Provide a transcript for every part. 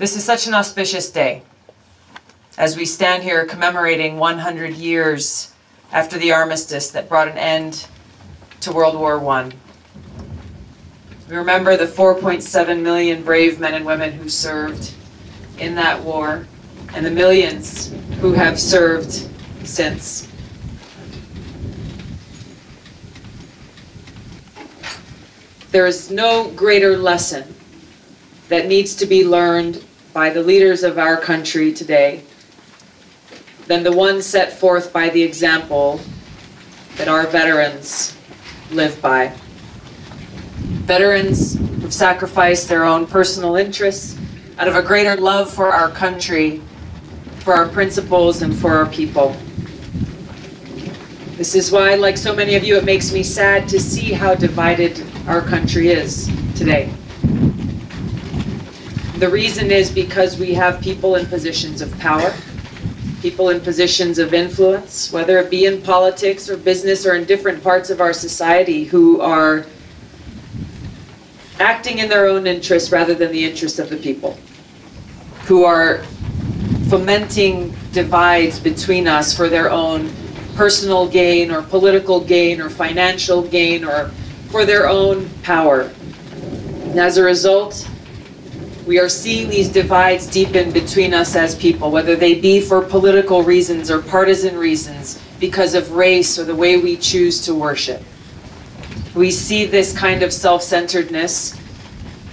This is such an auspicious day as we stand here commemorating 100 years after the armistice that brought an end to World War I. We remember the 4.7 million brave men and women who served in that war and the millions who have served since. There is no greater lesson that needs to be learned by the leaders of our country today than the one set forth by the example that our veterans live by. Veterans who've sacrificed their own personal interests out of a greater love for our country, for our principles, and for our people. This is why, like so many of you, it makes me sad to see how divided our country is today. The reason is because we have people in positions of power, people in positions of influence, whether it be in politics or business or in different parts of our society, who are acting in their own interests rather than the interests of the people, who are fomenting divides between us for their own personal gain or political gain or financial gain or for their own power. And as a result, we are seeing these divides deepen between us as people, whether they be for political reasons or partisan reasons, because of race or the way we choose to worship. We see this kind of self-centeredness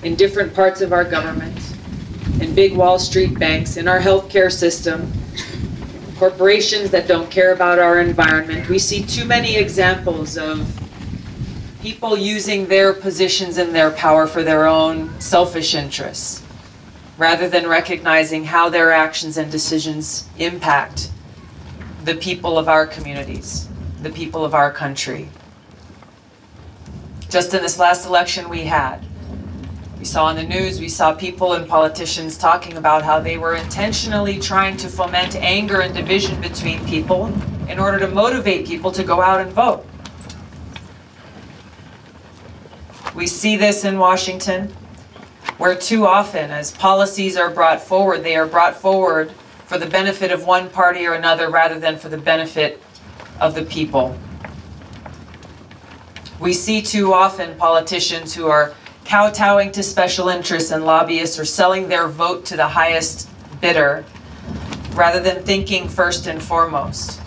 in different parts of our government, in big Wall Street banks, in our healthcare system, corporations that don't care about our environment. We see too many examples of people using their positions and their power for their own selfish interests, rather than recognizing how their actions and decisions impact the people of our communities, the people of our country. Just in this last election we had, we saw on the news, we saw people and politicians talking about how they were intentionally trying to foment anger and division between people in order to motivate people to go out and vote. We see this in Washington, where too often, as policies are brought forward, they are brought forward for the benefit of one party or another rather than for the benefit of the people. We see too often politicians who are kowtowing to special interests and lobbyists or selling their vote to the highest bidder rather than thinking first and foremost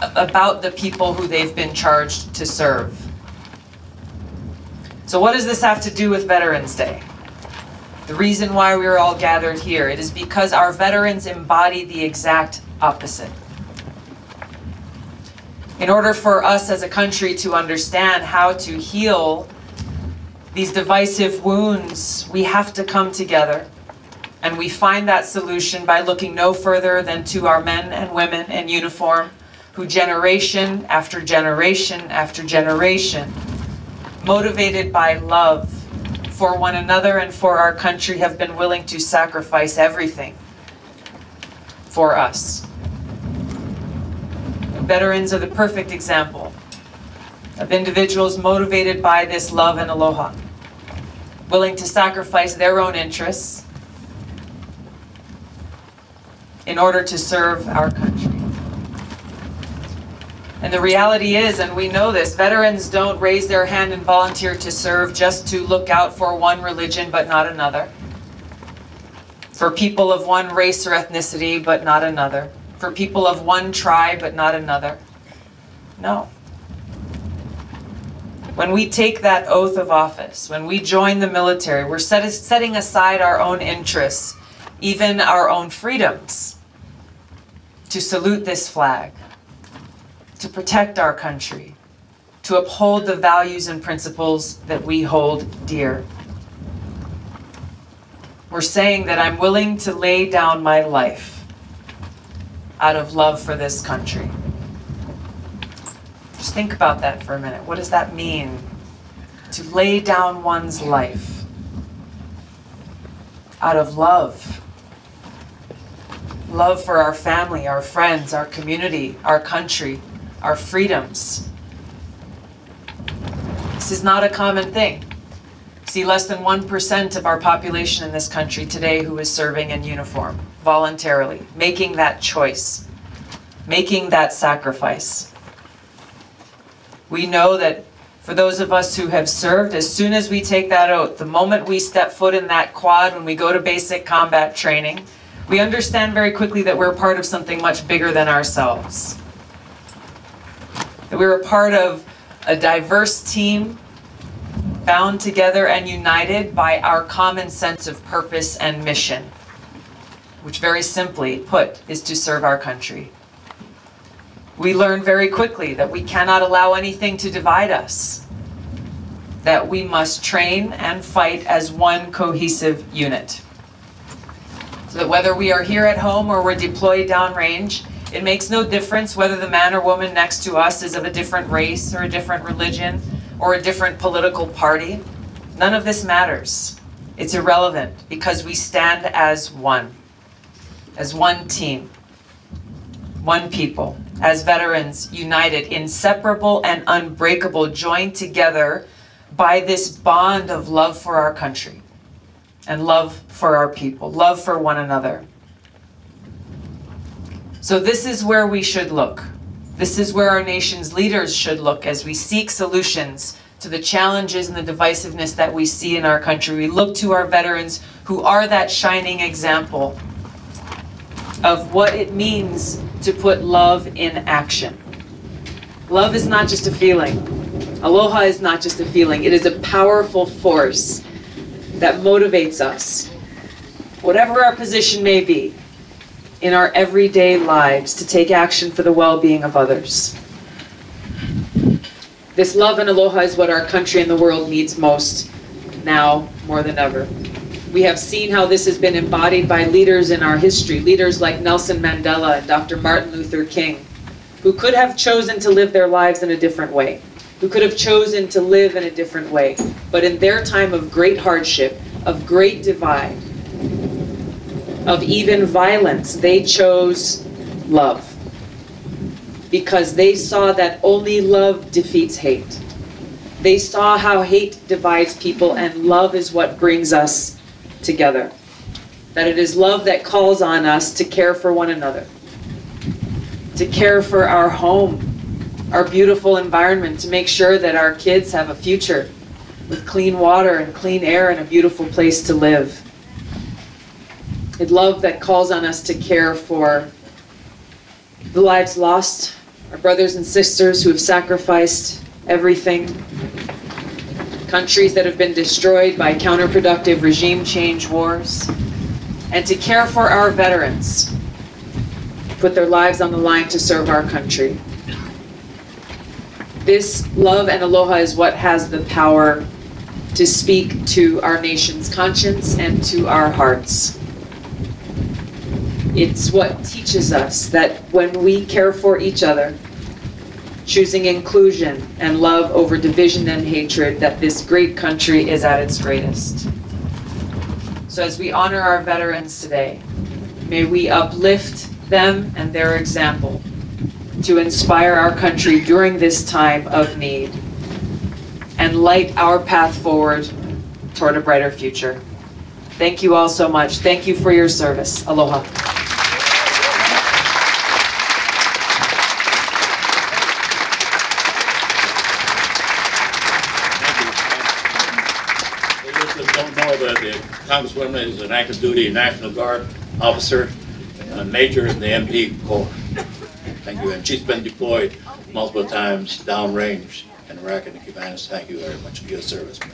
about the people who they've been charged to serve. So what does this have to do with Veterans Day? The reason why we are all gathered here, it is because our veterans embody the exact opposite. In order for us as a country to understand how to heal these divisive wounds, we have to come together. And we find that solution by looking no further than to our men and women in uniform who generation after generation after generation, motivated by love for one another and for our country, have been willing to sacrifice everything for us. Veterans are the perfect example of individuals motivated by this love and aloha, willing to sacrifice their own interests in order to serve our country. And the reality is, and we know this, veterans don't raise their hand and volunteer to serve just to look out for one religion but not another, for people of one race or ethnicity but not another, for people of one tribe but not another. No. When we take that oath of office, when we join the military, we're setting aside our own interests, even our own freedoms, to salute this flag, to protect our country, to uphold the values and principles that we hold dear. We're saying that I'm willing to lay down my life out of love for this country. Just think about that for a minute. What does that mean? To lay down one's life out of love. Love for our family, our friends, our community, our country, our freedoms. This is not a common thing. see less than 1% of our population in this country today who is serving in uniform, voluntarily, making that choice, making that sacrifice. We know that for those of us who have served, as soon as we take that oath, the moment we step foot in that quad, when we go to basic combat training, we understand very quickly that we're part of something much bigger than ourselves. That we're a part of a diverse team, bound together and united by our common sense of purpose and mission, which very simply put is to serve our country. We learn very quickly that we cannot allow anything to divide us, that we must train and fight as one cohesive unit. So that whether we are here at home or we're deployed downrange, it makes no difference whether the man or woman next to us is of a different race or a different religion or a different political party. None of this matters. It's irrelevant because we stand as one team, one people, as veterans united, inseparable and unbreakable, joined together by this bond of love for our country and love for our people, love for one another. So this is where we should look. This is where our nation's leaders should look as we seek solutions to the challenges and the divisiveness that we see in our country. We look to our veterans who are that shining example of what it means to put love in action. Love is not just a feeling. Aloha is not just a feeling. It is a powerful force that motivates us, whatever our position may be, in our everyday lives to take action for the well-being of others. This love and aloha is what our country and the world needs most now more than ever. We have seen how this has been embodied by leaders in our history, leaders like Nelson Mandela and Dr. Martin Luther King, who could have chosen to live their lives in a different way, who could have chosen to live in a different way. But in their time of great hardship, of great divide, of even violence, they chose love. Because they saw that only love defeats hate. They saw how hate divides people and love is what brings us together. That it is love that calls on us to care for one another, to care for our home, our beautiful environment, to make sure that our kids have a future with clean water and clean air and a beautiful place to live. It's love that calls on us to care for the lives lost, our brothers and sisters who have sacrificed everything, countries that have been destroyed by counterproductive regime change wars, and to care for our veterans who put their lives on the line to serve our country. This love and aloha is what has the power to speak to our nation's conscience and to our hearts. It's what teaches us that when we care for each other, choosing inclusion and love over division and hatred, that this great country is at its greatest. So as we honor our veterans today, may we uplift them and their example to inspire our country during this time of need and light our path forward toward a brighter future. Thank you all so much. Thank you for your service. Aloha. Don't know that the Congresswoman is an active duty National Guard officer, a major in the MP Corps. Thank you. And she's been deployed multiple times downrange in Iraq and Afghanistan. Thank you very much for your service, man.